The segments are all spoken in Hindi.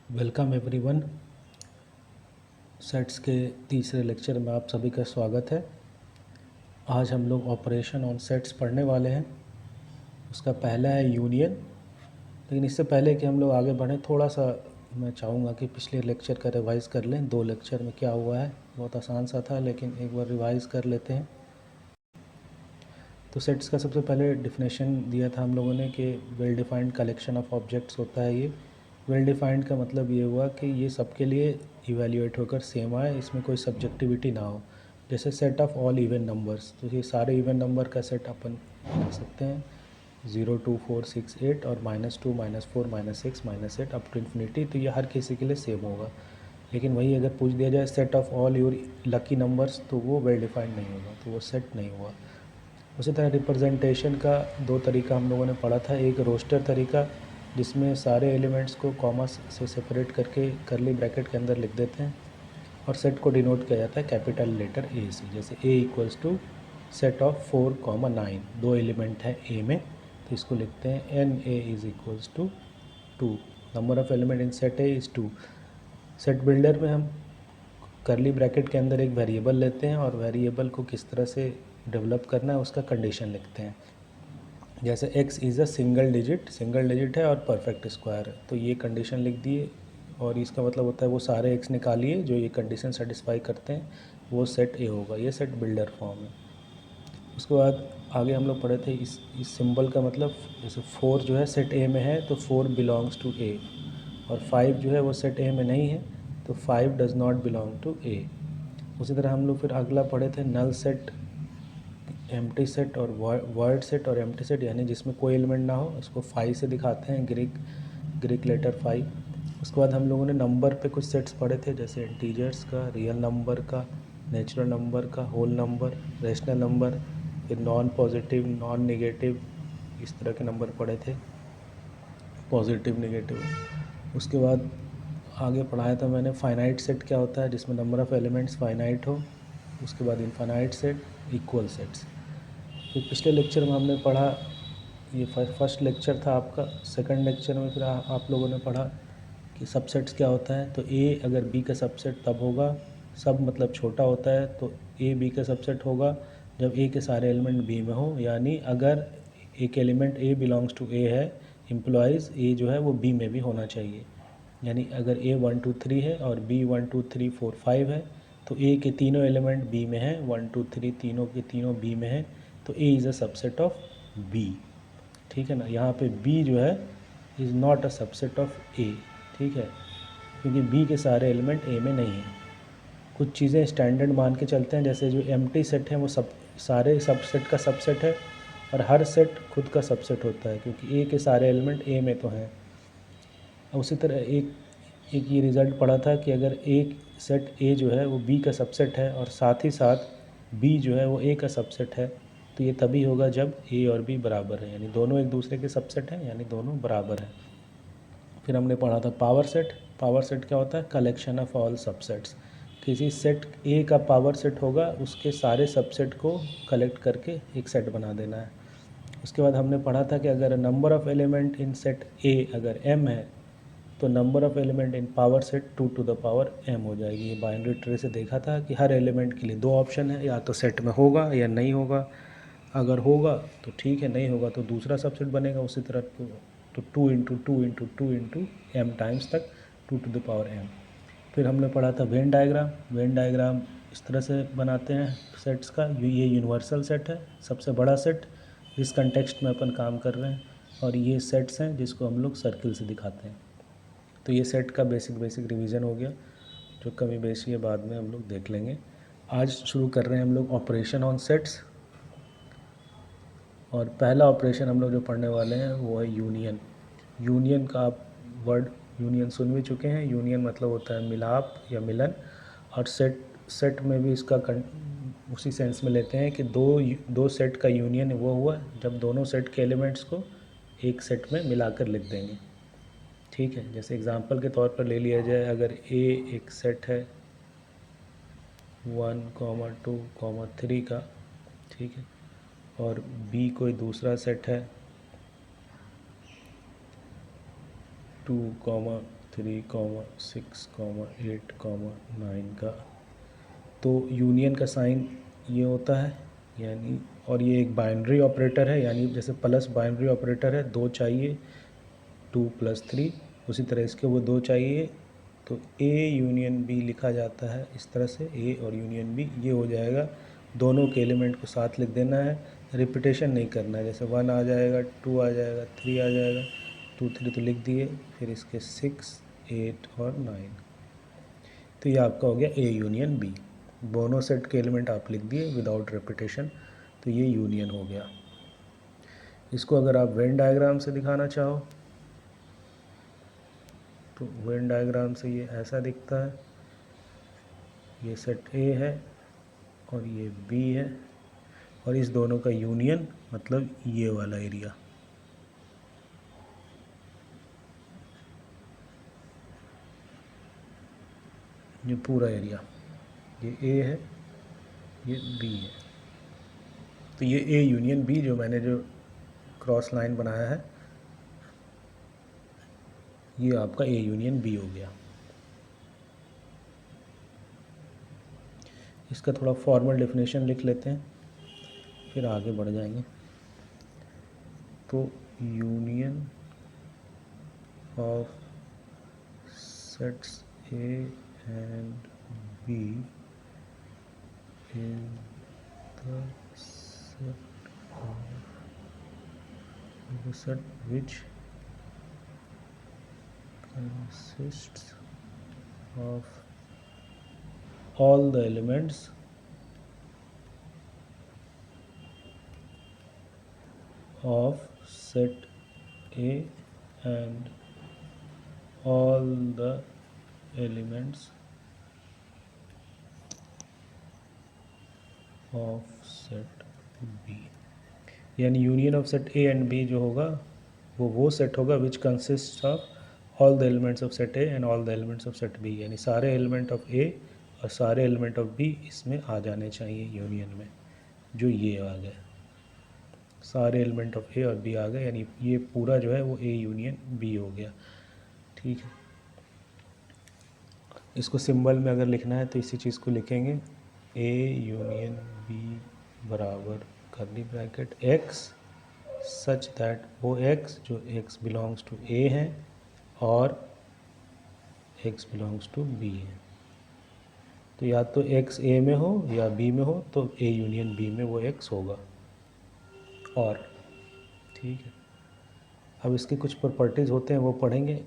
Welcome everyone. सेट्स के तीसरे लेक्चर में आप सभी का स्वागत है। आज हम लोग ऑपरेशन ऑन सेट्स पढ़ने वाले हैं। उसका पहला है यूनियन। लेकिन इससे पहले कि हम लोग आगे बढ़ें, थोड़ा सा मैं चाहूँगा कि पिछले लेक्चर का रिवाइज़ कर लें। 2 लेक्चर में क्या हुआ है, बहुत आसान सा था, लेकिन एक बार रिवाइज़ कर लेते हैं। तो सेट्स का सबसे पहले डिफिनेशन दिया था हम लोगों ने कि well defined collection of objects होता है ये। वेल डिफाइंड का मतलब ये हुआ कि ये सबके लिए इवैल्यूएट होकर सेम आए, इसमें कोई सब्जेक्टिविटी ना हो। जैसे set of all even numbers, तो ये सारे इवन नंबर का सेट अपन कर सकते हैं, 0 2 4 6 8 और -2 -4 -6 -8 अप टू इन्फिनिटी। तो ये हर किसी के लिए सेम होगा। लेकिन वही अगर पूछ दिया जाए set of all your lucky numbers, तो वो वेल डिफाइंड नहीं होगा, तो वो सेट नहीं हुआ। उसी तरह रिप्रेजेंटेशन का 2 तरीका हम लोगों ने पढ़ा था। एक रोस्टर तरीका, जिसमें सारे एलिमेंट्स को कॉमा से सेपरेट करके करली ब्रैकेट के अंदर लिख देते हैं, और सेट को डिनोट किया जाता है कैपिटल लेटर ए से। जैसे A equals to set of 4 9, 2 element है ए में, तो इसको लिखते हैं n A is equals to 2। Number of element in set A is 2। Set builder में हम करली ब्रैकेट के अंदर एक वेरिएबल लेते हैं, और वेरिएबल को किस तरह से डेवलप करना है उसका कंडीशन लिखते हैं। जैसे x is a single digit है और परफेक्ट स्क्वायर है, तो ये कंडीशन लिख दिए, और इसका मतलब होता है वो सारे x निकालिए जो ये कंडीशन सेटिस्फाई करते हैं, वो सेट ए होगा। ये सेट बिल्डर फॉर्म है। उसके बाद आगे हम लोग पढ़े थे इस सिंबल का मतलब, जैसे 4 जो है सेट ए में है तो 4 बिलोंग्स टू ए, और 5 जो है वो सेट ए में नहीं है तो 5 डज़ नॉट बिलोंग टू ए। उसी तरह हम लोग फिर अगला पढ़े थे नल सेट, एम्प्टी सेट और वर्ड सेट। और एम्प्टी सेट यानी जिसमें कोई एलिमेंट ना हो, इसको 5 से दिखाते हैं, ग्रीक लेटर 5। उसके बाद हम लोगों ने नंबर पे कुछ सेट्स पढ़े थे, जैसे इंटीजर्स का, रियल नंबर का, नेचुरल नंबर का, होल नंबर, रेशनल नंबर, फिर नॉन पॉजिटिव, नॉन नेगेटिव, इस तरह के नंबर पढ़े थे, पॉजिटिव नेगेटिव। उसके बाद आगे पढ़ाया था मैंने फाइनाइट सेट क्या होता है, जिसमें नंबर ऑफ़ एलिमेंट्स फाइनाइट हो। उसके बाद इनफाइनाइट सेट, इक्वल सेट्स। फिर पिछले लेक्चर में हमने पढ़ा, ये फर्स्ट लेक्चर था आपका। सेकंड लेक्चर में फिर आप लोगों ने पढ़ा कि सबसेट्स क्या होता है। तो ए अगर बी का सबसेट तब होगा, सब मतलब छोटा होता है, तो ए बी का सबसेट होगा जब ए के सारे एलिमेंट बी में हो। यानी अगर एक element A belongs to A है, इम्प्लॉइज़ ए जो है वो बी में भी होना चाहिए। यानी अगर ए 1 2 3 है और बी 1 2 3 4 5 है, तो ए के तीनों एलिमेंट बी में हैं, 1 2 3 तीनों के तीनों बी में हैं, तो A is a subset of B. ठीक है ना। यहाँ पे बी जो है is not a subset of A. ठीक है, क्योंकि बी के सारे एलिमेंट ए में नहीं हैं। कुछ चीज़ें स्टैंडर्ड मान के चलते हैं, जैसे जो एम्प्टी सेट है वो सब सारे सबसेट का सबसेट है, और हर सेट खुद का सबसेट होता है, क्योंकि ए के सारे एलिमेंट ए में तो हैं। उसी तरह एक ये रिज़ल्ट पड़ा था कि अगर एक सेट ए जो है वो बी का सबसेट है, और साथ ही साथ बी जो है वो ए का सबसेट है, तो ये तभी होगा जब ए और बी बराबर है, यानी दोनों एक दूसरे के सबसेट हैं, यानी दोनों बराबर हैं। फिर हमने पढ़ा था पावर सेट। पावर सेट क्या होता है, कलेक्शन ऑफ ऑल सबसेट्स। किसी सेट ए का पावर सेट होगा, उसके सारे सबसेट को कलेक्ट करके एक सेट बना देना है। उसके बाद हमने पढ़ा था कि अगर number of element in set A अगर m है, तो number of element in power set 2 to the power m हो जाएगी। ये बाइनरी ट्री से देखा था कि हर एलिमेंट के लिए 2 ऑप्शन है, या तो सेट में होगा या नहीं होगा। अगर होगा तो ठीक है, नहीं होगा तो दूसरा सबसेट बनेगा। उसी तरह तो 2 into two into two into M times तक 2 टू द पावर m। फिर हमने पढ़ा था वेन डायग्राम। वेन डायग्राम इस तरह से बनाते हैं सेट्स का। ये यूनिवर्सल सेट है, सबसे बड़ा सेट जिस कंटेक्स्ट में अपन काम कर रहे हैं, और ये सेट्स हैं जिसको हम लोग सर्किल से दिखाते हैं। तो ये सेट का बेसिक रिवीजन हो गया, जो कमी बेशी है बाद में हम लोग देख लेंगे। आज शुरू कर रहे हैं हम लोग ऑपरेशन ऑन सेट्स, और पहला ऑपरेशन हम लोग जो पढ़ने वाले हैं वो है यूनियन। यूनियन का आप वर्ड यूनियन सुन भी चुके हैं। यूनियन मतलब होता है मिलाप या मिलन, और सेट में भी इसका उसी सेंस में लेते हैं कि दो सेट का यूनियन वो हुआ जब दोनों सेट के एलिमेंट्स को एक सेट में मिलाकर लिख देंगे। ठीक है, जैसे एग्जांपल के तौर पर ले लिया जाए, अगर ए एक सेट है 1 2 3 का, ठीक है, और बी कोई दूसरा सेट है 2 3,6,8,9 का। तो यूनियन का साइन ये होता है, यानी और ये एक बाइनरी ऑपरेटर है, यानी जैसे प्लस बाइनरी ऑपरेटर है, 2 चाहिए 2 + 3, उसी तरह इसके वो 2 चाहिए। तो ए यूनियन बी लिखा जाता है इस तरह से, ए और यूनियन बी ये हो जाएगा। दोनों के एलिमेंट को साथ लिख देना है, रिपीटेशन नहीं करना है। जैसे 1 आ जाएगा, 2 आ जाएगा, 3 आ जाएगा, 2 3 तो लिख दिए, फिर इसके 6 8 और 9। तो ये आपका हो गया ए यूनियन बी। दोनों सेट के एलिमेंट आप लिख दिए विदाउट रिपीटेशन, तो ये यूनियन हो गया। इसको अगर आप वेन डायग्राम से दिखाना चाहो तो वेन डायग्राम से ये ऐसा दिखता है। ये सेट ए है और ये बी है, और इस दोनों का यूनियन मतलब ये वाला एरिया। ये पूरा एरिया, ये ए है, ये बी है। तो ये ए यूनियन बी जो मैंने जो क्रॉस लाइन बनाया है, ये आपका ए यूनियन बी हो गया। इसका थोड़ा फॉर्मल डेफिनेशन लिख लेते हैं, फिर आगे बढ़ जाएंगे। तो union of sets A and be in the set which consists of all the elements of set A and all the elements of set B। यानी union of set A and B जो होगा वो सेट होगा which consist of all the elements of set A and all the elements of set B. यानी सारे एलिमेंट ऑफ ए और सारे एलिमेंट ऑफ बी इसमें आ जाने चाहिए यूनियन में, जो ये आ गए। सारे एलिमेंट ऑफ ए और बी आ गए, यानी ये पूरा जो है वो ए यूनियन बी हो गया। ठीक है, इसको सिंबल में अगर लिखना है तो इसी चीज़ को लिखेंगे, ए यूनियन बी बराबर curly bracket x such that वो एक्स जो एक्स बिलोंग्स टू ए है और एक्स बिलोंग्स टू बी है। तो या तो एक्स ए में हो या बी में हो, तो ए यूनियन बी में वो एक्स होगा। और ठीक है, अब इसके कुछ प्रॉपर्टीज़ होते हैं वो पढ़ेंगे।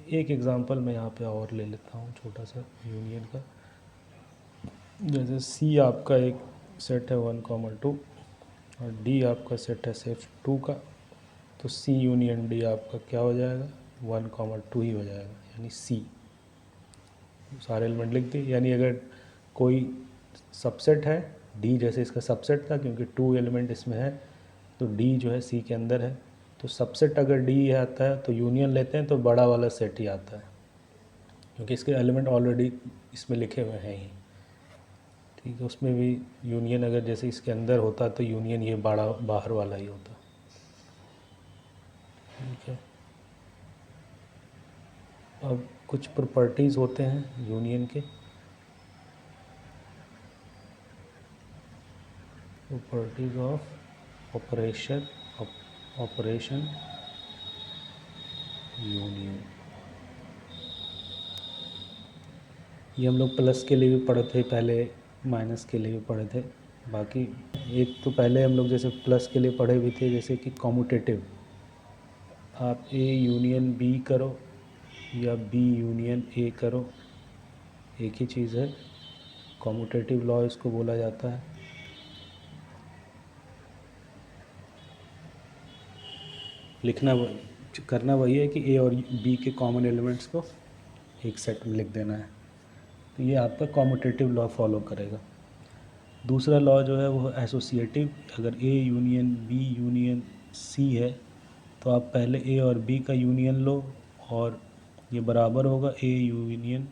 एक एग्जांपल मैं यहाँ पे और ले लेता हूँ छोटा सा यूनियन का। जैसे सी आपका एक सेट है 1,2 और डी आपका सेट है सिर्फ 2 का, तो सी यूनियन डी आपका क्या हो जाएगा, 1,2 ही हो जाएगा। यानी सी सारे एलिमेंट लिख दिए। यानी अगर कोई सबसेट है, डी जैसे इसका सबसेट था क्योंकि 2 एलिमेंट इसमें है, तो डी जो है सी के अंदर है। तो सबसेट अगर डी आता है तो यूनियन लेते हैं तो बड़ा वाला सेट ही आता है, क्योंकि इसके एलिमेंट ऑलरेडी इसमें लिखे हुए हैं ही। ठीक है, उसमें भी यूनियन अगर जैसे इसके अंदर होता तो यूनियन ये बड़ा बाहर वाला ही होता। ठीक है, अब कुछ प्रॉपर्टीज़ होते हैं यूनियन के। प्रॉपर्टीज ऑफ ऑपरेशन यूनियन, ये हम लोग प्लस के लिए भी पढ़े थे पहले, माइनस के लिए भी पढ़े थे। बाकी एक तो पहले हम लोग जैसे प्लस के लिए पढ़े भी थे, जैसे कि कॉम्यूटेटिव। आप ए यूनियन बी करो या बी यूनियन ए करो, एक ही चीज़ है। कॉम्यूटेटिव लॉ इसको बोला जाता है। लिखना करना वही है कि ए और बी के कॉमन एलिमेंट्स को एक सेट में लिख देना है। तो ये आपका कॉम्यूटेटिव लॉ फॉलो करेगा। दूसरा लॉ जो है वो एसोसिएटिव। अगर A union B union C है तो आप पहले ए और बी का यूनियन लो और ये बराबर होगा ए यूनियन,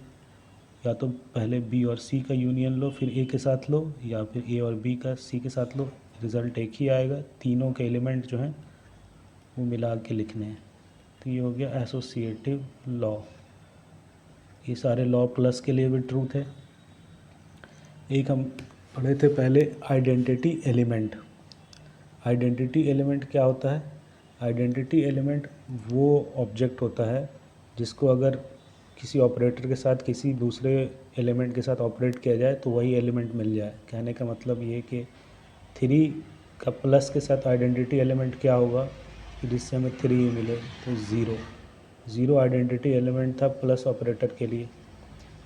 या तो पहले बी और सी का यूनियन लो फिर ए के साथ लो, या फिर ए और बी का सी के साथ लो, रिज़ल्ट एक ही आएगा। तीनों के एलिमेंट जो हैं वो मिला के लिखने हैं। तो ये हो गया एसोसिएटिव लॉ। ये सारे लॉ प्लस के लिए भी ट्रू थे। एक हम पढ़े थे पहले आइडेंटिटी एलिमेंट। आइडेंटिटी एलिमेंट क्या होता है? आइडेंटिटी एलिमेंट वो ऑब्जेक्ट होता है जिसको अगर किसी ऑपरेटर के साथ किसी दूसरे एलिमेंट के साथ ऑपरेट किया जाए तो वही एलिमेंट मिल जाए। कहने का मतलब ये कि 3 का प्लस के साथ आइडेंटिटी एलिमेंट क्या होगा कि जिससे हमें 3 मिले, तो ज़ीरो आइडेंटिटी एलिमेंट था प्लस ऑपरेटर के लिए।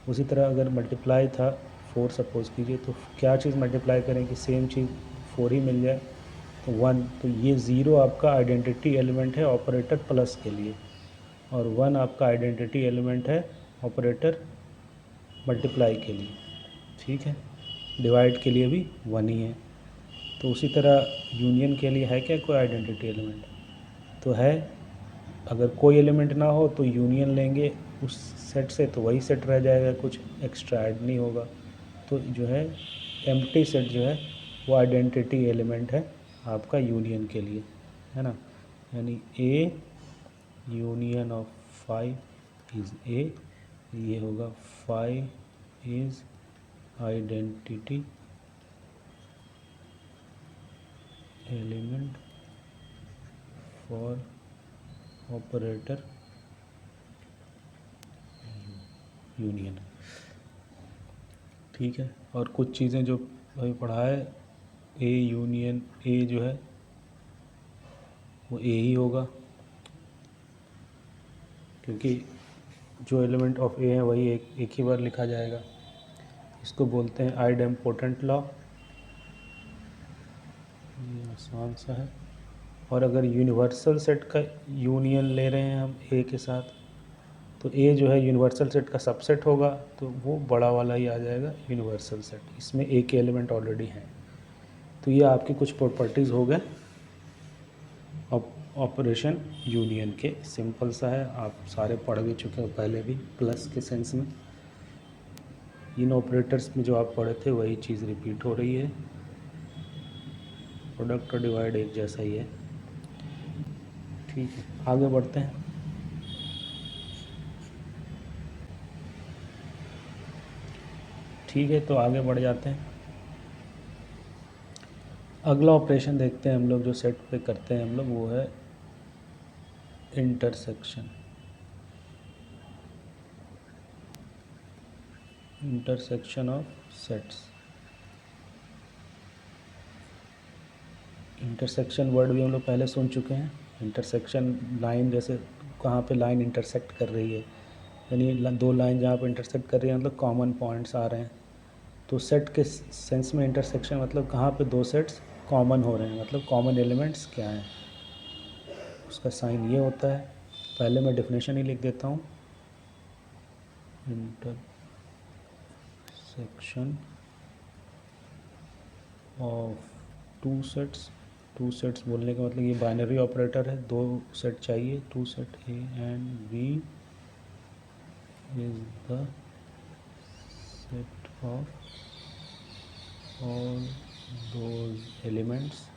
उसी तरह अगर मल्टीप्लाई था 4 सपोज़ कीजिए, तो क्या चीज़ मल्टीप्लाई करें कि सेम चीज़ 4 ही मिल जाए, तो 1। तो ये 0 आपका आइडेंटिटी एलिमेंट है ऑपरेटर प्लस के लिए, और 1 आपका आइडेंटिटी एलिमेंट है ऑपरेटर मल्टीप्लाई के लिए। ठीक है, डिवाइड के लिए भी 1 ही है। तो उसी तरह यूनियन के लिए है क्या कोई आइडेंटिटी एलिमेंट? तो है। अगर कोई एलिमेंट ना हो तो यूनियन लेंगे उस सेट से, तो वही सेट रह जाएगा, कुछ एक्स्ट्रा ऐड नहीं होगा। तो जो है एम्प्टी सेट जो है वो आइडेंटिटी एलिमेंट है आपका यूनियन के लिए, है ना। यानी A union of 5 is a, ये होगा 5 is identity element for operator union. ठीक है, और कुछ चीज़ें जो अभी पढ़ा है, ए यूनियन ए जो है वो ए ही होगा, क्योंकि जो एलिमेंट ऑफ ए है वही एक ही बार लिखा जाएगा। इसको बोलते हैं आइडेम्पोटेंट लॉ। ये आसान सा है। और अगर यूनिवर्सल सेट का यूनियन ले रहे हैं हम ए के साथ, तो ए जो है यूनिवर्सल सेट का सबसेट होगा, तो वो बड़ा वाला ही आ जाएगा यूनिवर्सल सेट। इसमें ए के एलिमेंट ऑलरेडी हैं। तो ये आपकी कुछ प्रॉपर्टीज़ हो गए ऑपरेशन यूनियन के। सिंपल सा है, आप सारे पढ़ भी चुके हो पहले भी प्लस के सेंस में। इन ऑपरेटर्स में जो आप पढ़े थे वही चीज़ रिपीट हो रही है। प्रोडक्ट और डिवाइड एक जैसा ही है। ठीक है, आगे बढ़ते हैं। ठीक है, तो आगे बढ़ जाते हैं। अगला ऑपरेशन देखते हैं हम लोग, जो सेट पे करते हैं हम लोग, वो है intersection. Intersection of sets. Intersection word भी हम लोग पहले सुन चुके हैं। इंटरसेक्शन लाइन, जैसे कहाँ पे लाइन इंटरसेक्ट कर रही है, यानी दो लाइन जहाँ पे इंटरसेक्ट कर रही है मतलब कॉमन पॉइंट्स आ रहे हैं। तो सेट के सेंस में इंटरसेक्शन मतलब कहाँ पे दो सेट्स कॉमन हो रहे हैं, मतलब कॉमन एलिमेंट्स क्या हैं, उसका साइन ये होता है। पहले मैं डेफिनेशन ही लिख देता हूँ। इंटरसेक्शन ऑफ टू सेट्स बोलने का मतलब ये बाइनरी ऑपरेटर है, दो सेट चाहिए, two set A and B is the set of all those elements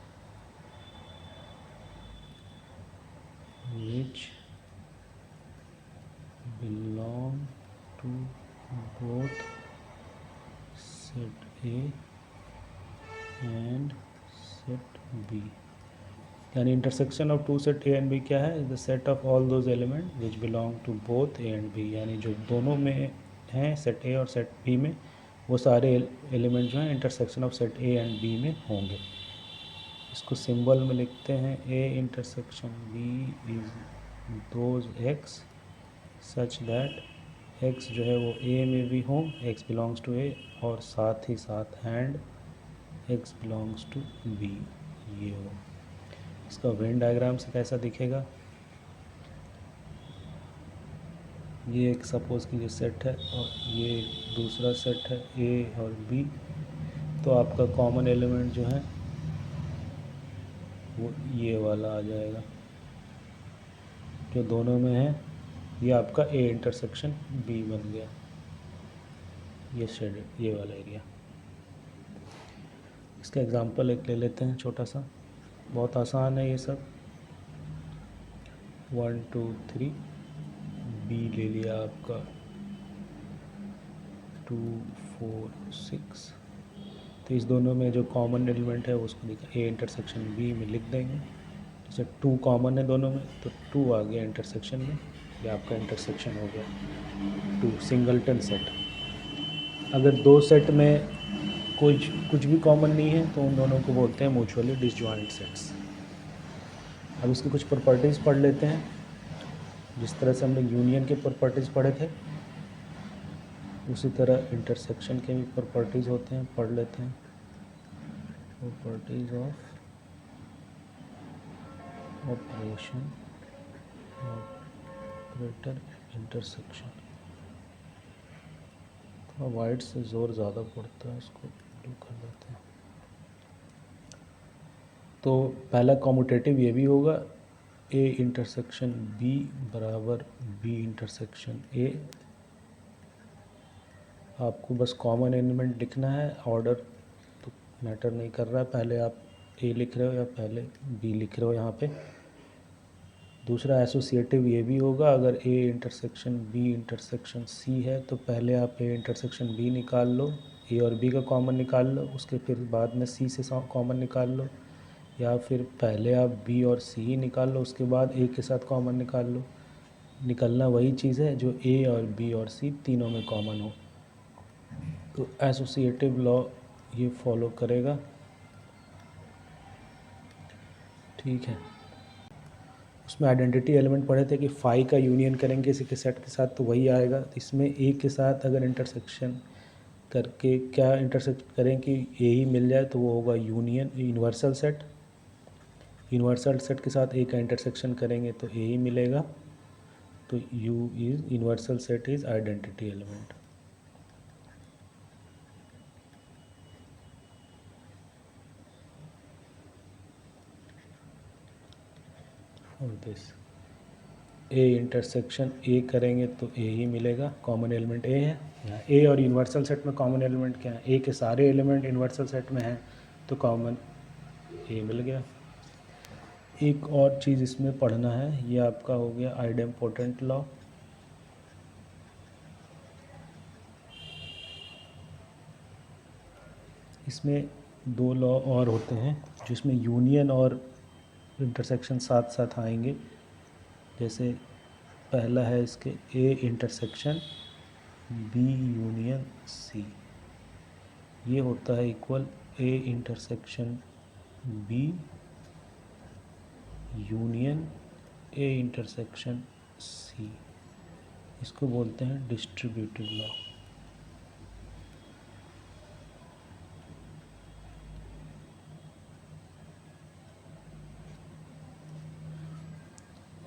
which belong to both set A and set B। यानी intersection of two set A and B क्या है? The set of all those element which belong to both A and B, यानी जो दोनों में हैं सेट ए और सेट बी में, वो सारे एलिमेंट जो हैं intersection of set A and B में होंगे। इसको सिंबल में लिखते हैं, A intersection B is those x such that x जो है वो ए में भी हो, एक्स बिलोंग्स टू ए, और साथ ही साथ and x belongs to B ये हो। इसका वेन डायग्राम से कैसा दिखेगा? ये एक सपोज कीजिए सेट है और ये एक दूसरा सेट है ए और बी। तो आपका कॉमन एलिमेंट जो है वो ये वाला आ जाएगा जो दोनों में है, ये आपका ए इंटरसेक्शन बी बन गया, ये शेडेड ये वाला एरिया। इसका एग्जांपल एक ले लेते हैं छोटा सा, बहुत आसान है ये सब। 1 2 3 बी ले लिया आपका 2 4 6, तो इस दोनों में जो कॉमन एलिमेंट है उसको ए इंटरसेक्शन बी में लिख देंगे। जैसे 2 कॉमन है दोनों में तो 2 आ गया इंटरसेक्शन में, ये आपका इंटरसेक्शन हो गया 2 सिंगलटन सेट। अगर दो सेट में कुछ भी कॉमन नहीं है तो उन दोनों को बोलते हैं म्यूचुअली डिसजॉइंट सेट्स। अब इसकी कुछ प्रॉपर्टीज़ पढ़ लेते हैं, जिस तरह से हमने यूनियन के प्रॉपर्टीज़ पढ़े थे उसी तरह इंटरसेक्शन के भी प्रॉपर्टीज़ होते हैं, पढ़ लेते हैं। Properties of operation operator intersection. थोड़ा वाइट से ज़ोर ज़्यादा पड़ता है, इसको ब्लू कर लेते हैं। तो पहला कॉम्यूटेटिव ये भी होगा, ए इंटरसेक्शन बी बराबर बी इंटरसेक्शन ए। आपको बस कॉमन एलिमेंट लिखना है, ऑर्डर तो मैटर नहीं कर रहा है, पहले आप ए लिख रहे हो या पहले बी लिख रहे हो यहाँ पे। दूसरा एसोसिएटिव ये भी होगा, अगर A intersection B intersection C है तो पहले आप ए इंटरसेक्शन बी निकाल लो, ए और बी का कॉमन निकाल लो, उसके फिर बाद में सी से कॉमन निकाल लो, या फिर पहले आप बी और सी ही निकाल लो उसके बाद ए के साथ कॉमन निकाल लो। निकलना वही चीज़ है जो ए और बी और सी तीनों में कॉमन हो। तो एसोसिएटिव लॉ ये फॉलो करेगा, ठीक है। उसमें आइडेंटिटी एलिमेंट पढ़े थे कि फाई का यूनियन करेंगे किसी के सेट के साथ तो वही आएगा। इसमें ए के साथ अगर इंटरसेक्शन करके क्या इंटरसेक्ट करें कि ए ही मिल जाए तो वो होगा union universal set. Universal set के साथ ए का इंटरसेक्शन करेंगे तो ए ही मिलेगा, तो you is universal set is identity element. और दिस ए इंटरसेक्शन ए करेंगे तो ए ही मिलेगा, कॉमन एलिमेंट ए है। यहाँ ए और यूनिवर्सल सेट में कॉमन एलिमेंट क्या है, ए के सारे एलिमेंट यूनिवर्सल सेट में हैं तो कॉमन ए मिल गया। एक और चीज़ इसमें पढ़ना है, ये आपका हो गया आइडेम्पोटेंट लॉ। इसमें दो लॉ और होते हैं जिसमें यूनियन और इंटरसेक्शन साथ साथ आएंगे। जैसे पहला है इसके A intersection B union C, ये होता है equal A intersection B union A intersection C. इसको बोलते हैं डिस्ट्रीब्यूटिव लॉ।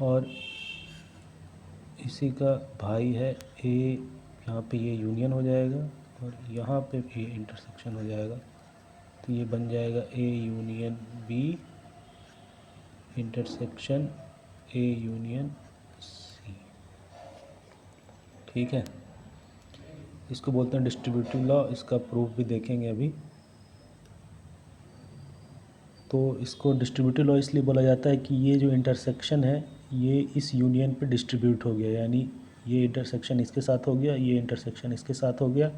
और इसी का भाई है ए, यहाँ पे ये यूनियन हो जाएगा और यहाँ पे ए इंटरसेक्शन हो जाएगा, तो ये बन जाएगा A union B intersection A union C, ठीक है। इसको बोलते हैं डिस्ट्रीब्यूटिव लॉ, इसका प्रूफ भी देखेंगे अभी। तो इसको डिस्ट्रीब्यूटिव लॉ इसलिए बोला जाता है कि ये जो इंटरसेक्शन है ये इस यूनियन पे डिस्ट्रीब्यूट हो गया, यानी ये इंटरसेक्शन इसके साथ हो गया, ये इंटरसेक्शन इसके साथ हो गया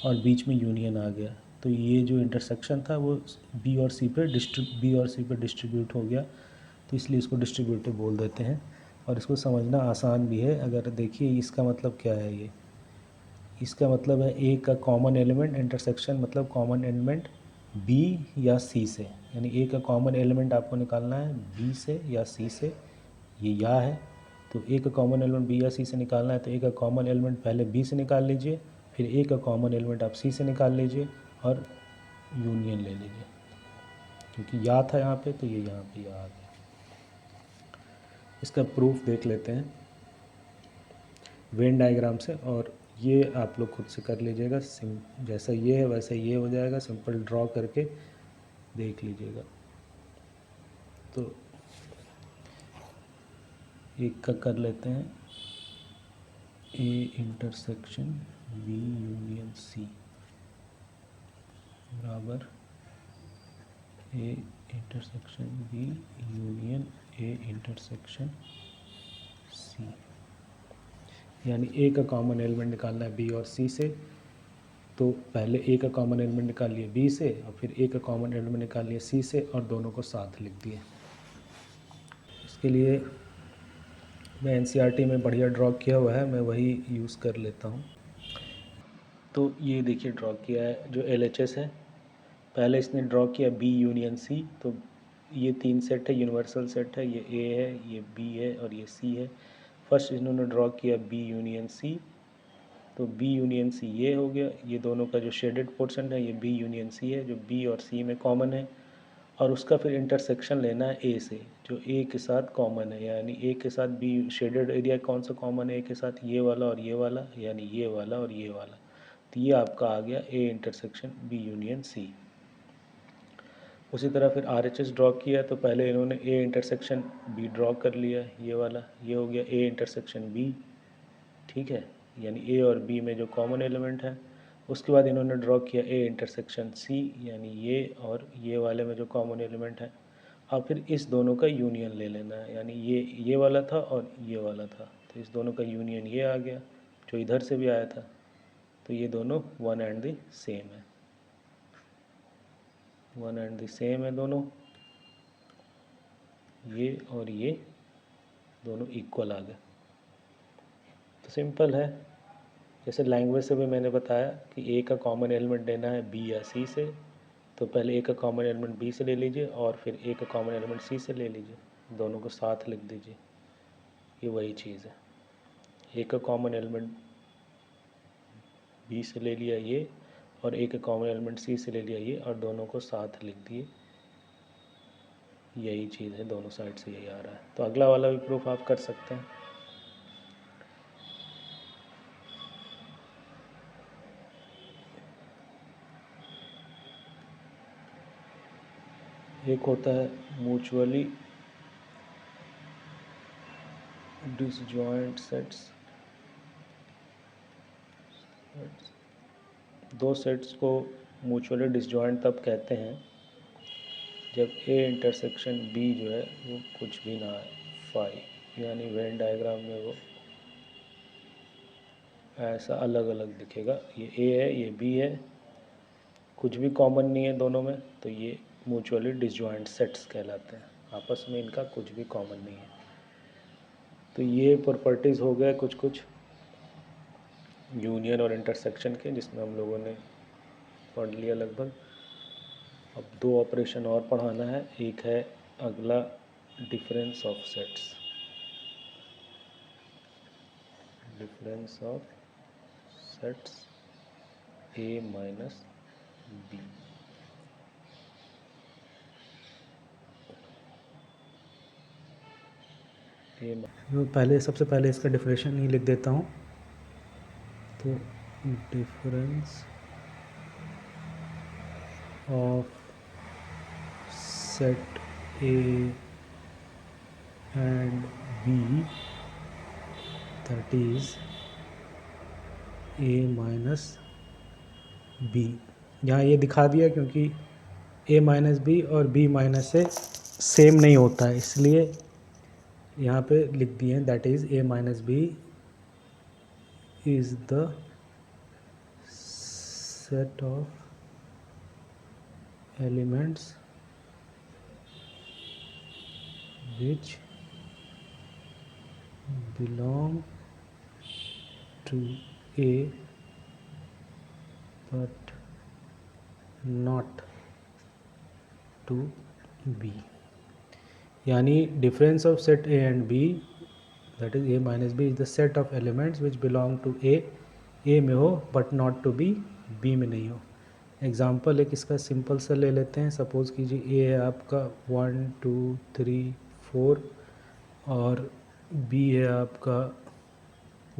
और बीच में यूनियन आ गया, तो ये जो इंटरसेक्शन था वो बी और सी पे डिस्ट्रीब्यूट हो गया, तो इसलिए इसको डिस्ट्रीब्यूटिव बोल देते हैं। और इसको समझना आसान भी है, अगर देखिए इसका मतलब क्या है, ये इसका मतलब है ए का कॉमन एलिमेंट इंटरसेक्शन मतलब कॉमन एलिमेंट बी या सी से, यानी ए का कॉमन एलिमेंट आपको निकालना है बी से या सी से, ये या है तो ए का कॉमन एलिमेंट बी या सी से निकालना है, तो ए का कॉमन एलिमेंट पहले बी से निकाल लीजिए, फिर ए का कॉमन एलिमेंट आप सी से निकाल लीजिए और यूनियन ले लीजिए, क्योंकि या था यहाँ पे तो ये यहाँ पे या आ गया। इसका प्रूफ देख लेते हैं वेन डायग्राम से, और ये आप लोग खुद से कर लीजिएगा, जैसा ये है वैसा ये हो जाएगा, सिंपल ड्रॉ करके देख लीजिएगा। तो एक का कर लेते हैं, A intersection B union C बराबर A intersection B union A intersection C, यानी ए का कॉमन एलिमेंट निकालना है बी और सी से, तो पहले ए का कॉमन एलिमेंट निकाल लिए बी से और फिर ए का कॉमन एलिमेंट निकाल लिया सी से और दोनों को साथ लिख दिए। इसके लिए मैं एनसीईआरटी में बढ़िया ड्रॉ किया हुआ है, मैं वही यूज़ कर लेता हूँ। तो ये देखिए ड्रॉ किया है जो एलएचएस है। पहले इसने ड्रॉ किया बी यूनियन सी, तो ये 3 सेट है, यूनिवर्सल सेट है, ये ए है, ये बी है और ये सी है। फर्स्ट इन्होंने ड्रॉ किया बी यूनियन सी, तो बी यूनियन सी ये हो गया, ये दोनों का जो शेडेड पोर्शन है ये बी यूनियन सी है जो बी और सी में कॉमन है, और उसका फिर इंटरसेक्शन लेना है ए से जो ए के साथ कॉमन है, यानी ए के साथ बी शेडेड एरिया कौन सा कॉमन है ए के साथ, ये वाला और ये वाला, यानी ये वाला और ये वाला। तो ये आपका आ गया A intersection B union C. उसी तरह फिर आर एच एस ड्रॉ किया, तो पहले इन्होंने ए इंटरसेक्शन बी ड्रॉ कर लिया, ये वाला, ये हो गया ए इंटरसेक्शन बी, ठीक है, यानी ए और बी में जो कॉमन एलिमेंट है। उसके बाद इन्होंने ड्रॉ किया ए इंटरसेक्शन सी, यानी ये और ये वाले में जो कॉमन एलिमेंट है। अब फिर इस दोनों का यूनियन ले लेना है, यानी ये वाला था और ये वाला था, तो इस दोनों का यूनियन ये आ गया जो इधर से भी आया था। तो ये दोनों वन एंड द सेम है, वन एंड द सेम है दोनों, ये और ये दोनों इक्वल आ गए। तो सिंपल है, जैसे लैंग्वेज से भी मैंने बताया कि ए का कॉमन एलिमेंट लेना है बी या सी से, तो पहले ए का कॉमन एलिमेंट बी से ले लीजिए और फिर ए का कॉमन एलिमेंट सी से ले लीजिए, दोनों को साथ लिख दीजिए। ये वही चीज़ है, ए का कॉमन एलिमेंट बी से ले लिया ये, और ए का कॉमन एलिमेंट सी से ले लिया ये, और दोनों को साथ लिख दिए। यही चीज़ है, दोनों साइड से यही आ रहा है। तो अगला वाला भी प्रूफ आप कर सकते हैं। एक होता है म्यूचुअली डिसजॉइंट सेट्स। दो सेट्स को म्यूचुअली डिसजॉइंट तब कहते हैं जब ए इंटरसेक्शन बी जो है वो कुछ भी ना है फाई, यानी वेन डायग्राम में वो ऐसा अलग अलग दिखेगा, ये ए है ये बी है, कुछ भी कॉमन नहीं है दोनों में, तो ये म्यूचुअली डिसजॉइंट सेट्स कहलाते हैं, आपस में इनका कुछ भी कॉमन नहीं है। तो ये प्रॉपर्टीज़ हो गए कुछ कुछ यूनियन और इंटरसेक्शन के, जिसमें हम लोगों ने पढ़ लिया लगभग। अब दो ऑपरेशन और पढ़ाना है, एक है अगला difference of sets, difference of sets A minus B. पहले सबसे पहले इसका डिफरेंशियल ही लिख देता हूँ। तो difference of set A and B, that is A minus B. यहाँ ये दिखा दिया क्योंकि ए माइनस बी और बी माइनस से सेम नहीं होता है, इसलिए यहाँ पे लिख दिए हैं, that is A minus B is the set of elements which belong to A but not to B। यानी difference of set A and B, that is A minus B, is the set of elements which belong to A में हो but not to B में नहीं हो। एग्ज़ाम्पल एक इसका सिंपल सा ले लेते हैं। सपोज़ कीजिए ए है आपका 1 2 3 4 और बी है आपका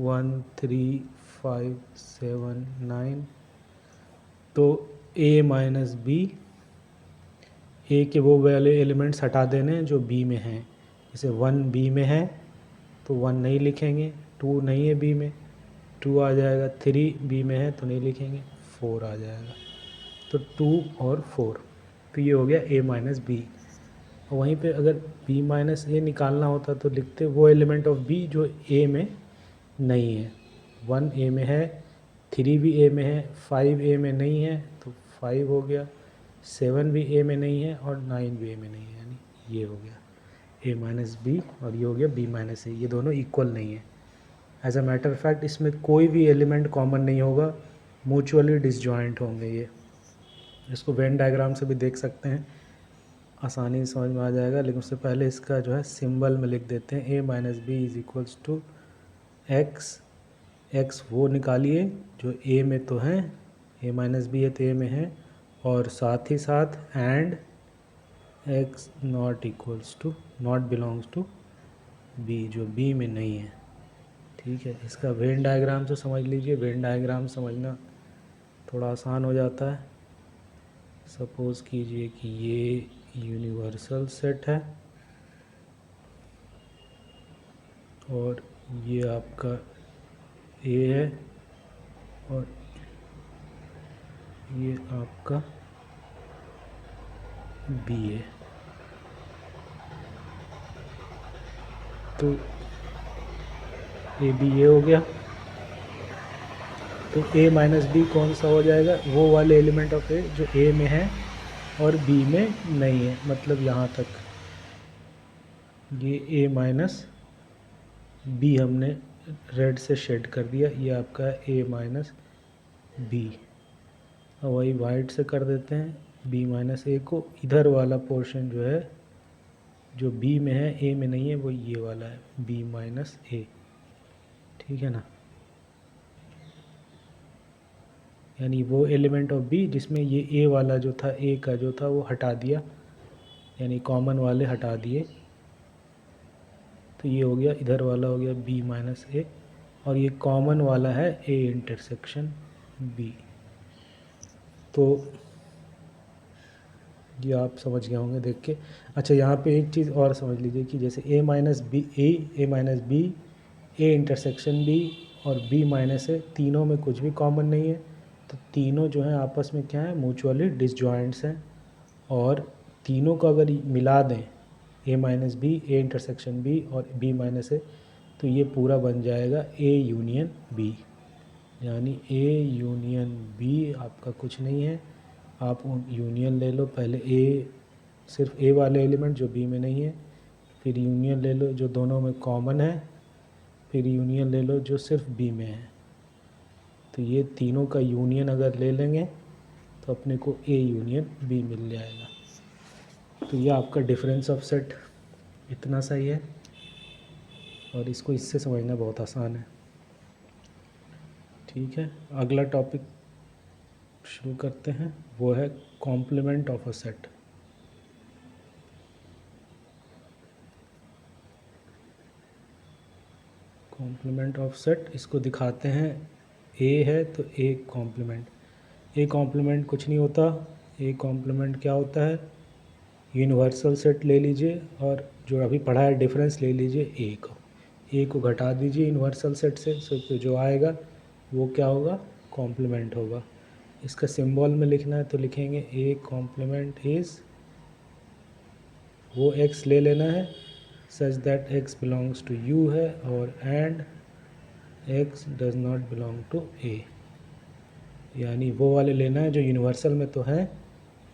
1 3 5 7 9। तो ए माइनस बी, ए के वो वाले एलिमेंट्स हटा देने जो बी में हैं। जैसे 1 बी में है तो 1 नहीं लिखेंगे, 2 नहीं है बी में 2 आ जाएगा, 3 बी में है तो नहीं लिखेंगे 4 आ जाएगा। तो 2 और 4, तो ये हो गया ए माइनस बी। और वहीं पे अगर बी माइनस ए निकालना होता तो लिखते वो एलिमेंट ऑफ बी जो ए में नहीं है। 1 ए में है, 3 भी ए में है, 5 ए में नहीं है तो 5 हो गया, 7 भी ए में नहीं है और 9 भी ए में नहीं है, यानी ये हो गया ए माइनस बी और ये हो गया बी माइनस ए। ये दोनों इक्वल नहीं है। As a matter of fact इसमें कोई भी एलिमेंट कॉमन नहीं होगा, म्यूचुअली डिसजॉइंट होंगे ये। इसको वेन डायग्राम से भी देख सकते हैं, आसानी से समझ में आ जाएगा। लेकिन उससे पहले इसका जो है सिंबल में लिख देते हैं, A minus B is equals to x. X वो निकालिए जो ए में तो है, ए माइनस बी है तो ए में है, और साथ ही साथ and x not equals to, not belongs to B, जो बी में नहीं है। ठीक है, इसका वेन डायग्राम से समझ लीजिए। वेन डायग्राम समझना थोड़ा आसान हो जाता है। सपोज़ कीजिए कि ये यूनिवर्सल सेट है और ये आपका ए है और ये आपका बी है। तो ए बी ये हो गया। तो ए माइनस बी कौन सा हो जाएगा? वो वाले एलिमेंट ऑफ ए जो ए में है और बी में नहीं है। मतलब यहाँ तक ये ए माइनस बी हमने रेड से शेड कर दिया, ये आपका ए माइनस बी। और वही वाइट से कर देते हैं बी माइनस ए को। इधर वाला पोर्शन जो है जो बी में है ए में नहीं है, वो ये वाला है बी माइनस ए। ठीक है ना, यानी वो एलिमेंट ऑफ बी जिसमें ये ए वाला जो था, ए का जो था वो हटा दिया, यानी कॉमन वाले हटा दिए। तो ये हो गया, इधर वाला हो गया बी माइनस ए और ये कॉमन वाला है ए इंटरसेक्शन बी। तो ये आप समझ गए होंगे देख के। अच्छा, यहाँ पे एक चीज़ और समझ लीजिए कि जैसे A minus B A minus B, A intersection B और बी माइनस ए, तीनों में कुछ भी कॉमन नहीं है। तो तीनों जो हैं आपस में क्या है, म्यूचुअली डिसजॉइंट्स हैं। और तीनों को अगर मिला दें, A minus B, A intersection B और बी माइनस ए, तो ये पूरा बन जाएगा ए यूनियन बी। यानी ए यूनियन बी आपका कुछ नहीं है। आप यूनियन ले लो, पहले ए, सिर्फ ए वाले एलिमेंट जो बी में नहीं है, फिर यूनियन ले लो जो दोनों में कॉमन है, फिर यूनियन ले लो जो सिर्फ बी में है। तो ये तीनों का यूनियन अगर ले लेंगे तो अपने को ए यूनियन बी मिल जाएगा। तो ये आपका डिफरेंस ऑफ सेट इतना सही है और इसको इससे समझना बहुत आसान है। ठीक है, अगला टॉपिक शुरू करते हैं, वो है complement of a set. Complement of set, इसको दिखाते हैं। ए है तो ए कॉम्प्लीमेंट। ए कॉम्प्लीमेंट कुछ नहीं होता। ए कॉम्प्लीमेंट क्या होता है, यूनिवर्सल सेट ले लीजिए और जो अभी पढ़ा है डिफरेंस ले लीजिए ए को घटा दीजिए यूनिवर्सल सेट से, तो जो आएगा वो क्या होगा, कॉम्प्लीमेंट होगा। इसका सिंबल में लिखना है तो लिखेंगे ए कॉम्प्लीमेंट इज़, वो एक्स ले लेना है such that x belongs to U है, और and x does not belong to A. यानी वो वाले लेना है जो यूनिवर्सल में तो है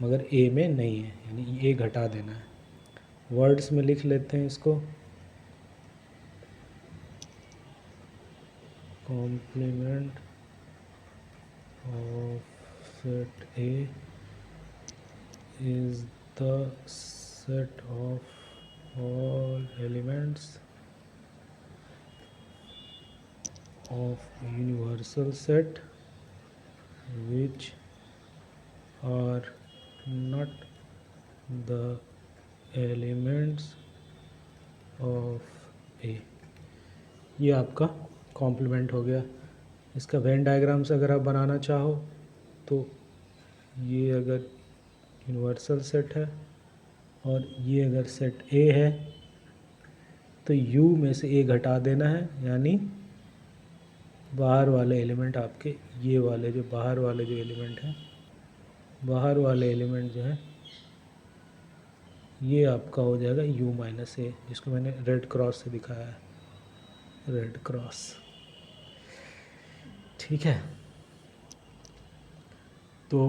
मगर ए में नहीं है, यानी ए घटा देना है। वर्ड्स में लिख लेते हैं इसको, complement of set A is the set of all elements of universal set which are not the elements of A। ये आपका कॉम्प्लीमेंट हो गया। इसका वेन डायग्राम से अगर आप बनाना चाहो तो ये अगर यूनिवर्सल सेट है और ये अगर सेट ए है तो यू में से ए घटा देना है, यानी बाहर वाले एलिमेंट आपके ये वाले, जो बाहर वाले जो एलिमेंट हैं, बाहर वाले एलिमेंट जो है ये आपका हो जाएगा यू माइनस ए, जिसको मैंने रेड क्रॉस से दिखाया है, रेड क्रॉस। ठीक है, तो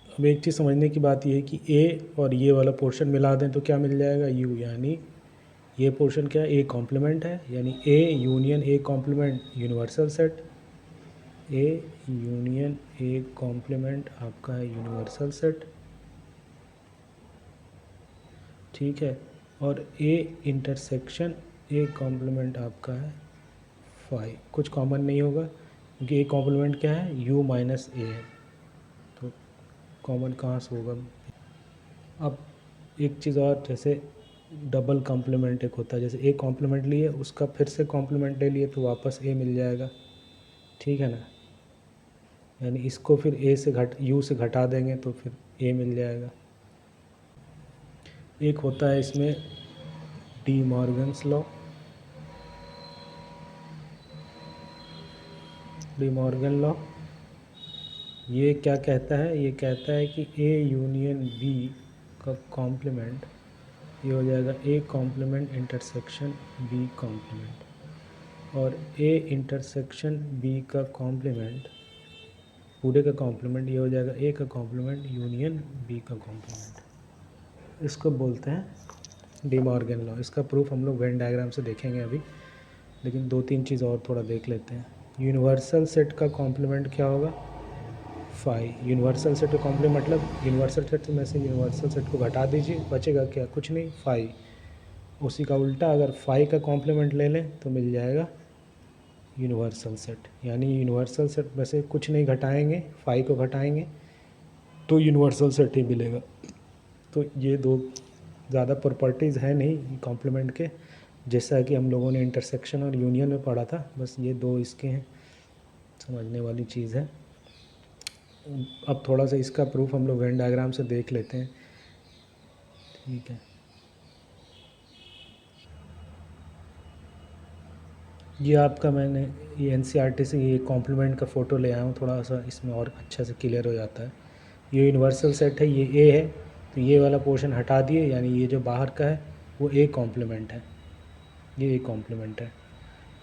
अब एक चीज़ समझने की बात ये है कि ए और ये वाला पोर्शन मिला दें तो क्या मिल जाएगा, यू, यानी ये पोर्शन क्या है, ए कॉम्प्लीमेंट है, यानी A union A complement universal set, A union A complement आपका है यूनिवर्सल सेट, ठीक है। और ए इंटरसेक्शन ए कॉम्प्लीमेंट आपका है फाई, कुछ कॉमन नहीं होगा क्योंकि ए कॉम्प्लीमेंट क्या है, यू माइनस ए है, तो कॉमन कहाँ से होगा। अब एक चीज़ और, जैसे डबल कॉम्प्लीमेंट एक होता है, जैसे ए कॉम्प्लीमेंट लिए उसका फिर से कॉम्प्लीमेंट ले लिए तो वापस ए मिल जाएगा, ठीक है ना, यानी इसको फिर ए से यू से घटा देंगे तो फिर ए मिल जाएगा। एक होता है इसमें De Morgan's law, De Morgan law ये क्या कहता है, ये कहता है कि ए यूनियन बी का कॉम्प्लीमेंट ये हो जाएगा A complement intersection B complement, और ए इंटरसेक्शन बी का कॉम्प्लीमेंट पूरे का कॉम्प्लीमेंट ये हो जाएगा ए का कॉम्प्लीमेंट यूनियन बी का कॉम्प्लीमेंट। इसको बोलते हैं डी मॉर्गन लॉ। इसका प्रूफ हम लोग वेन डायग्राम से देखेंगे अभी, लेकिन दो तीन चीज़ और थोड़ा देख लेते हैं। यूनिवर्सल सेट का कॉम्प्लीमेंट क्या होगा, फाई। यूनिवर्सल सेट का कॉम्प्लीमेंट मतलब यूनिवर्सल सेट में से यूनिवर्सल सेट को घटा दीजिए, बचेगा क्या, कुछ नहीं, फाई। उसी का उल्टा अगर फाई का कॉम्प्लीमेंट ले लें तो मिल जाएगा यूनिवर्सल सेट, यानी यूनिवर्सल सेट में से कुछ नहीं घटाएंगे, फाई को घटाएंगे तो यूनिवर्सल सेट ही मिलेगा। तो ये दो ज़्यादा प्रॉपर्टीज़ हैं नहीं कॉम्प्लीमेंट के, जैसा कि हम लोगों ने इंटरसेक्शन और यूनियन में पढ़ा था, बस ये दो इसके हैं, समझने वाली चीज़ है। अब थोड़ा सा इसका प्रूफ हम लोग वेन डायग्राम से देख लेते हैं, ठीक है। ये आपका मैंने ये एनसीईआरटी से ये कॉम्प्लीमेंट का फ़ोटो ले आया हूँ, थोड़ा सा इसमें और अच्छा से क्लियर हो जाता है। ये यूनिवर्सल सेट है, ये ए है, तो ये वाला पोर्शन हटा दिए, यानी ये जो बाहर का है वो ए कॉम्प्लीमेंट है, ये ए कॉम्प्लीमेंट है।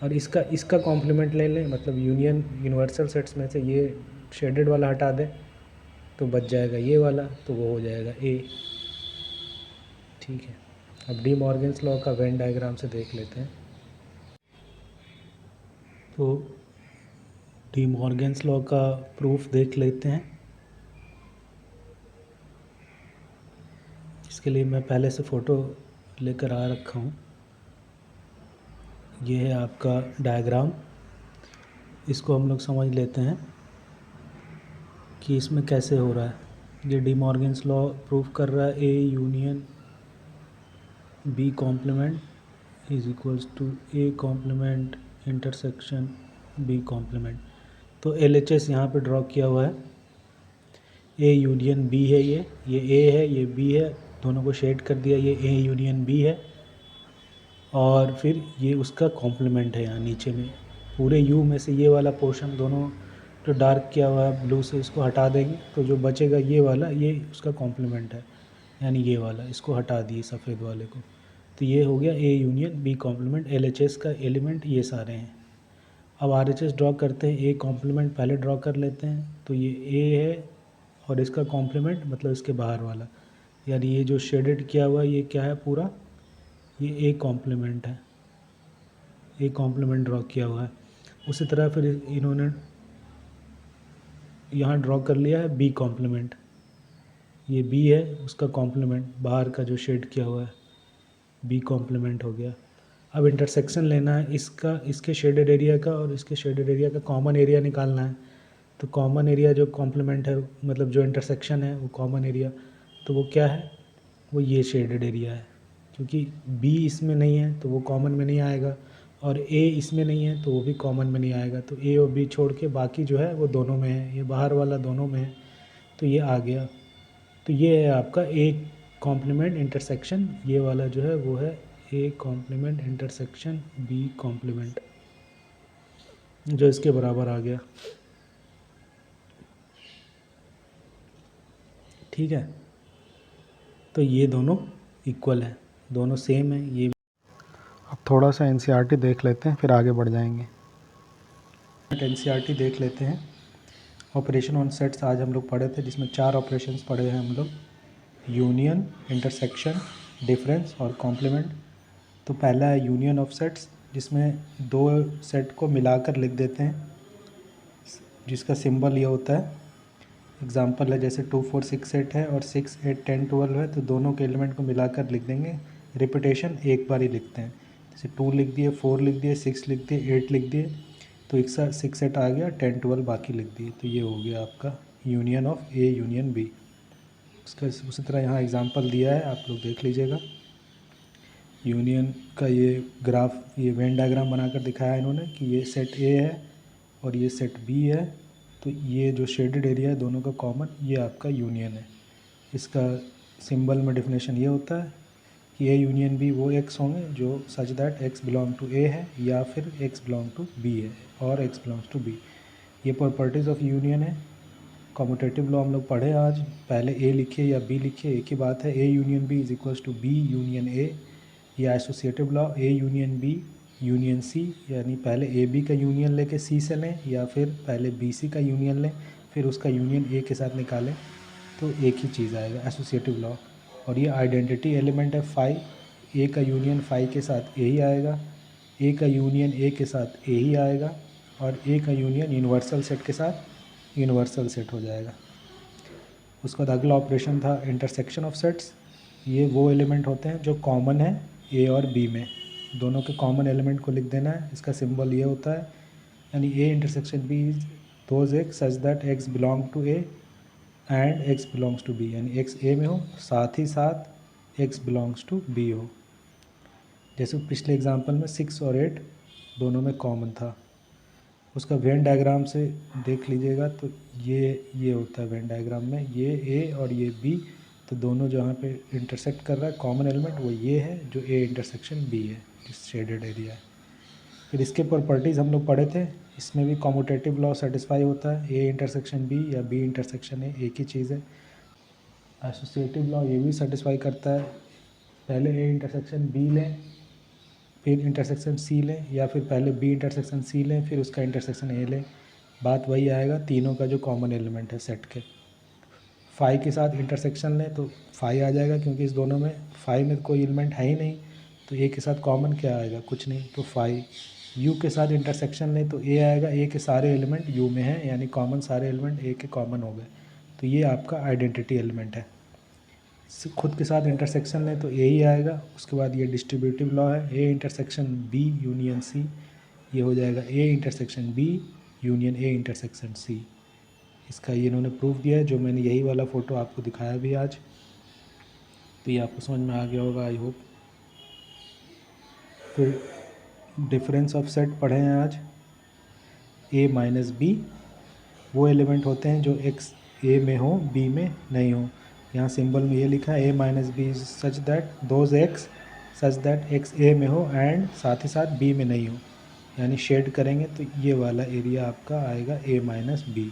और इसका इसका कॉम्प्लीमेंट ले लें, मतलब यूनियन यूनिवर्सल सेट्स में से ये शेडेड वाला हटा दें तो बच जाएगा ये वाला, तो वो हो जाएगा ए, ठीक है। अब डी मॉर्गन्स लॉ का वेन डायग्राम से देख लेते हैं। तो डी मॉर्गन्स लॉ का प्रूफ देख लेते हैं। इसके लिए मैं पहले से फ़ोटो लेकर आ रखा हूँ, ये है आपका डायग्राम। इसको हम लोग समझ लेते हैं कि इसमें कैसे हो रहा है। ये डी मॉर्गन्स लॉ प्रूफ कर रहा है A union B complement is equals to A complement intersection B complement. तो LHS यहाँ पे ड्रॉ किया हुआ है, ए यूनियन बी है, ये ए है, ये बी है, दोनों को शेड कर दिया, ये ए यूनियन बी है, और फिर ये उसका कॉम्प्लीमेंट है यहाँ नीचे में। पूरे यू में से ये वाला पोर्शन दोनों जो डार्क किया हुआ है ब्लू से, इसको हटा देंगे तो जो बचेगा ये वाला, ये उसका कॉम्प्लीमेंट है, यानी ये वाला, इसको हटा दिए सफ़ेद वाले को, तो ये हो गया A union B complement. LHS का एलिमेंट ये सारे हैं। अब RHS ड्रॉ करते हैं, ए कॉम्प्लीमेंट पहले ड्रॉ कर लेते हैं, तो ये ए है और इसका कॉम्प्लीमेंट मतलब इसके बाहर वाला, यानी ये जो शेडेड किया हुआ ये क्या है पूरा, ये ए कॉम्प्लीमेंट है, ए कॉम्प्लीमेंट ड्रॉ किया हुआ है। उसी तरह फिर इन्होंने यहाँ ड्रॉ कर लिया है बी कॉम्प्लीमेंट, ये बी है, उसका कॉम्प्लीमेंट बाहर का जो शेड किया हुआ है बी कॉम्प्लीमेंट हो गया। अब इंटरसेक्शन लेना है इसका, इसके शेडेड एरिया का और इसके शेडेड एरिया का कॉमन एरिया निकालना है। तो कॉमन एरिया जो कॉम्प्लीमेंट है, मतलब जो इंटरसेक्शन है वो कॉमन एरिया, तो वो क्या है, वो ये शेडेड एरिया है, क्योंकि बी इसमें नहीं है तो वो कॉमन में नहीं आएगा, और ए इसमें नहीं है तो वो भी कॉमन में नहीं आएगा। तो ए और बी छोड़ के बाकी जो है वो दोनों में है, ये बाहर वाला दोनों में है, तो ये आ गया। तो ये है आपका ए कॉम्प्लीमेंट इंटरसेक्शन, ये वाला जो है वो है A complement intersection B complement, जो इसके बराबर आ गया, ठीक है। तो ये दोनों इक्वल है, दोनों सेम है। ये अब थोड़ा सा NCERT देख लेते हैं, फिर आगे बढ़ जाएंगे। NCERT देख लेते हैं। ऑपरेशन ऑन सेट्स आज हम लोग पढ़े थे, जिसमें 4 ऑपरेशंस पढ़े हैं हम लोग, यूनियन, इंटरसेक्शन, डिफरेंस और कॉम्प्लीमेंट। तो पहला है यूनियन ऑफ सेट्स, जिसमें 2 सेट को मिलाकर लिख देते हैं, जिसका सिंबल ये होता है। एग्जांपल है जैसे 2 4 6 सेट है और 6 8 10 12 है, तो दोनों के एलिमेंट को मिलाकर लिख देंगे। रिपीटेशन एक बार ही लिखते हैं, जैसे 2 लिख दिए, 4 लिख दिए, 6 लिख दिए, 8 लिख दिए, तो एक साथ 6 सेट आ गया, 10 12 बाकी लिख दिए। तो ये हो गया आपका union of A union B. उसका उसी तरह यहाँ एग्जांपल दिया है, आप लोग देख लीजिएगा। यूनियन का ये ग्राफ, ये वेन डायग्राम बनाकर दिखाया है इन्होंने कि ये सेट ए है और ये सेट बी है, तो ये जो शेडेड एरिया है दोनों का कॉमन, ये आपका यूनियन है। इसका सिंबल में डेफिनेशन ये होता है कि ए यूनियन बी वो एक्स होंगे जो such that x belong to A है या फिर एक्स बिलोंग टू बी है और एक्स बिलोंग्स टू बी। ये प्रॉपर्टीज़ ऑफ यूनियन है। कॉम्यूटेटिव लॉ हम लोग पढ़े आज, पहले ए लिखिए या बी लिखिए एक ही बात है। A union B is equals to B union A, या associative law A union B union C, यानी पहले ए बी का यूनियन लेके सी से लें या फिर पहले बी सी का यूनियन लें फिर उसका यूनियन ए के साथ निकालें, तो एक ही चीज़ आएगा, एसोसिएटिव लॉ। और ये आइडेंटिटी एलिमेंट है फाई, ए का यूनियन फाई के साथ ए ही आएगा, ए का यूनियन ए के साथ ए ही आएगा, और ए का यूनियन यूनिवर्सल सेट के साथ यूनिवर्सल सेट हो जाएगा। उसका बाद अगला ऑपरेशन था इंटरसेक्शन ऑफ सेट्स। ये वो एलिमेंट होते हैं जो कॉमन है ए और बी में, दोनों के कॉमन एलिमेंट को लिख देना है। इसका सिंबल ये होता है, यानी A intersection B is those x such that x belong to A and x belongs to B, यानी एक्स ए में हो साथ ही साथ एक्स बिलोंग्स टू बी हो। जैसे पिछले एग्जांपल में 6 और 8 दोनों में कॉमन था। उसका वेन डायग्राम से देख लीजिएगा, तो ये होता है वेन डायग्राम में, ये ए और ये बी, तो दोनों जहाँ पे इंटरसेक्ट कर रहा है कॉमन एलिमेंट वो ये है जो ए इंटरसेक्शन बी है, इस शेडेड एरिया है। फिर इसके प्रॉपर्टीज़ हम लोग पढ़े थे, इसमें भी कॉम्यूटेटिव लॉ सेटिस्फाई होता है, ए इंटरसेक्शन बी या बी इंटरसेक्शन ए एक ही चीज़ है। एसोसिएटिव लॉ ये भी सेटिस्फाई करता है, पहले ए इंटरसेक्शन बी लें फिर इंटरसेक्शन सी लें, या फिर पहले बी इंटरसेक्शन सी लें फिर उसका इंटरसेक्शन ए लें, बात वही आएगा, तीनों का जो कॉमन एलिमेंट है सेट के। फाई के साथ इंटरसेक्शन लें तो फाई आ जाएगा, क्योंकि इस दोनों में फाई में कोई एलिमेंट है ही नहीं, तो ए के साथ कॉमन क्या आएगा, कुछ नहीं, तो फाई। यू के साथ इंटरसेक्शन लें तो ए आएगा, ए के सारे एलिमेंट यू में हैं, यानी कॉमन सारे एलिमेंट ए के कॉमन हो गए, तो ये आपका आइडेंटिटी एलिमेंट है। खुद के साथ इंटरसेक्शन लें तो ए ही आएगा। उसके बाद ये डिस्ट्रीब्यूटिव लॉ है, A intersection B union C, ये हो जाएगा A intersection B union A intersection C. इसका ये इन्होंने प्रूफ दिया है, जो मैंने यही वाला फ़ोटो आपको दिखाया भी आज, तो ये आपको समझ में आ गया होगा आई होप। फिर डिफरेंस ऑफ सेट पढ़े हैं आज। ए माइनस बी वो एलिमेंट होते हैं जो एक्स ए में हो बी में नहीं हो। यहाँ सिंबल में ये लिखा है A minus B such that those x such that x A में हो एंड साथ ही साथ बी में नहीं हो, यानी शेड करेंगे तो ये वाला एरिया आपका आएगा ए माइनस बी,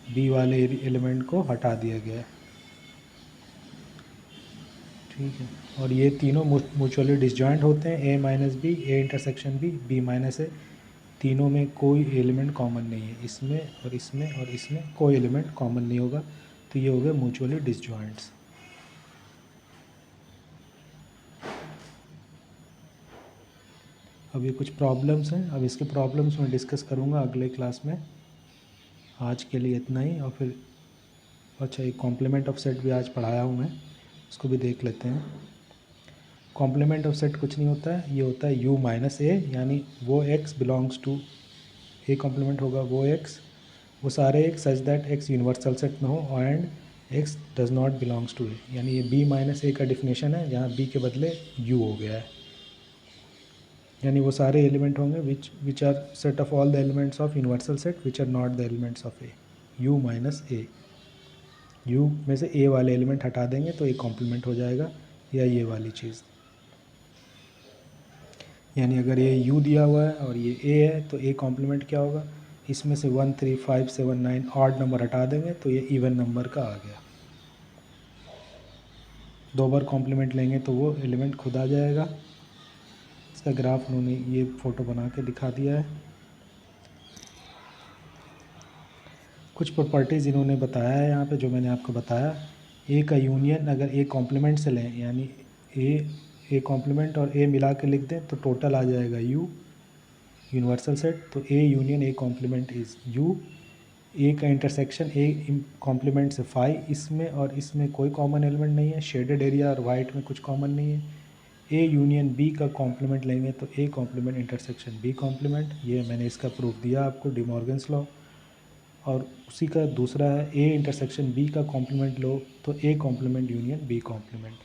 बी वाले एलिमेंट को हटा दिया गया है, ठीक है। और ये तीनों म्यूचुअली डिसजॉइंट होते हैं, A minus B, A intersection B, B minus A, तीनों में कोई एलिमेंट कॉमन नहीं है, इसमें और इसमें और इसमें कोई एलिमेंट कॉमन नहीं होगा, तो ये हो गए म्यूचुअली डिसजॉइंट्स। अब ये कुछ प्रॉब्लम्स हैं, अब इसके प्रॉब्लम्स मैं डिस्कस करूँगा अगले क्लास में। आज के लिए इतना ही, और फिर अच्छा एक कॉम्प्लीमेंट ऑफ सेट भी आज पढ़ाया हूँ मैं, उसको भी देख लेते हैं। कॉम्प्लीमेंट ऑफ सेट कुछ नहीं होता है, ये होता है u माइनस ए, यानी वो x belongs to A, complement होगा वो x, वो सारे x such that x universal set में हो and x does not belongs to A, यानी ये b माइनस ए का डिफिनेशन है, जहाँ b के बदले u हो गया है, यानी वो सारे एलिमेंट होंगे which are set of all the elements of universal set which are not the elements of A, u minus A, u में से a वाले एलिमेंट हटा देंगे तो ए कॉम्प्लीमेंट हो जाएगा, या ये वाली चीज़, यानी अगर ये u दिया हुआ है और ये a है तो a कॉम्प्लीमेंट क्या होगा, इसमें से 1 3 5 7 9 ऑड नंबर हटा देंगे तो ये इवन नंबर का आ गया। 2 बार कॉम्प्लीमेंट लेंगे तो वो एलिमेंट खुद आ जाएगा। इसका ग्राफ उन्होंने ये फ़ोटो बना के दिखा दिया है। कुछ प्रॉपर्टीज़ इन्होंने बताया है यहाँ पे जो मैंने आपको बताया। ए का यूनियन अगर ए कॉम्प्लीमेंट से लें, यानी ए कॉम्प्लीमेंट और ए मिला के लिख दें तो टोटल आ जाएगा यू, यूनिवर्सल सेट। तो A union A complement is U. A का इंटरसेक्शन ए कॉम्प्लीमेंट से फाई, इसमें और इसमें कोई कॉमन एलिमेंट नहीं है, शेडेड एरिया और वाइट में कुछ कॉमन नहीं है। ए यूनियन बी का कॉम्प्लीमेंट लेंगे तो A complement intersection B complement, ये मैंने इसका प्रूफ दिया आपको, डी मॉर्गन्स लॉ। और उसी का दूसरा है ए इंटरसेक्शन बी का कॉम्प्लीमेंट लो तो A complement union B complement,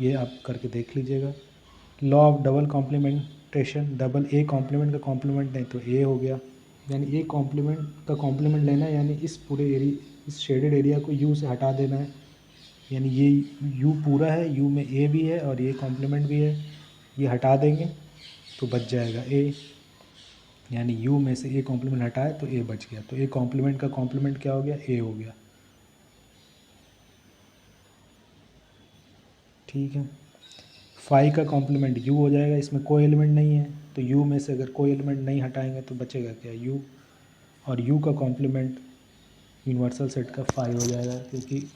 ये आप करके देख लीजिएगा। Law of double complementation, double A complement का कॉम्प्लीमेंट नहीं तो ए हो गया, यानी ए कॉम्प्लीमेंट का कॉम्प्लीमेंट लेना है, यानी इस पूरे एरिया, इस शेडेड एरिया को यू से हटा देना है, यानी ये यू पूरा है, यू में ए भी है और ये कॉम्प्लीमेंट भी है, ये हटा देंगे तो बच जाएगा ए, यानी यू में से ए कॉम्प्लीमेंट हटाए तो ए बच गया। तो ए कॉम्प्लीमेंट का कॉम्प्लीमेंट क्या हो गया, ए हो गया। ठीक है, फाई का कॉम्प्लीमेंट यू हो जाएगा, इसमें कोई एलिमेंट नहीं है तो यू में से अगर कोई एलिमेंट नहीं हटाएंगे तो बचेगा क्या, यू। और यू का कॉम्प्लीमेंट यूनिवर्सल सेट का फाई हो जाएगा, क्योंकि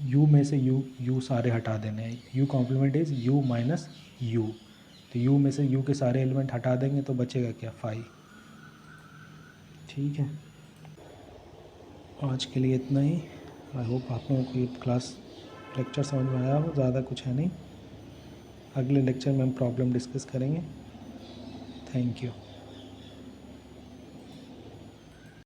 यू में से यू सारे हटा देने हैं, U complement is U minus U, तो यू में से यू के सारे एलिमेंट हटा देंगे तो बचेगा क्या, फाई। ठीक है, आज के लिए इतना ही। आई होप आप लोगों को ये क्लास लेक्चर समझ में आया हो, ज़्यादा कुछ है नहीं। अगले लेक्चर में हम प्रॉब्लम डिस्कस करेंगे। Thank you.